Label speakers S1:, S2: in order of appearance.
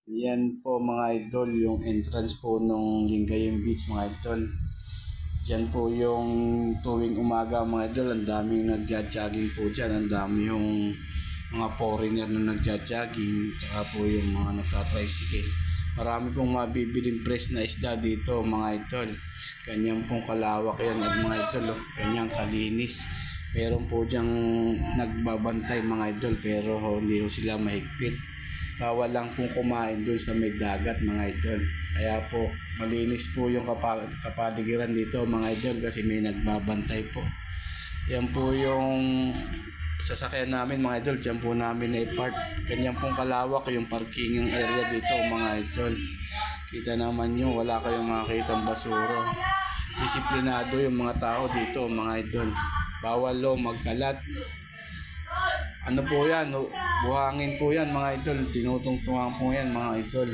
S1: Yan po mga idol, yung entrance po nung Lingayen Beach mga idol. Diyan po yung tuwing umaga mga idol, ang daming nagja-jogging po dyan. Ang dami yung mga foreigner na nagja-jogging, tsaka po yung mga nagta-tricycle. Marami pong mabibiling fresh na isda dito mga idol. Ganyan pong kalawak yan at mga idol, oh. Ganyan kalinis. Meron po diyang nagbabantay mga idol pero hindi ho sila mahigpit. Bawal lang pong kumain doon sa may dagat mga idol. Kaya po malinis po yung kapaligiran dito mga idol kasi may nagbabantay po. Yan po yung sasakyan namin mga idol. Diyan po namin i-park. Ganyan pong kalawak yung parking area dito mga idol. Kita naman nyo, wala kayong makakitang basura. Disiplinado yung mga tao dito mga idol. Bawal lo magkalat. Ano po yan? Buhangin po yan mga idol. Tinutungtungan po yan mga idol.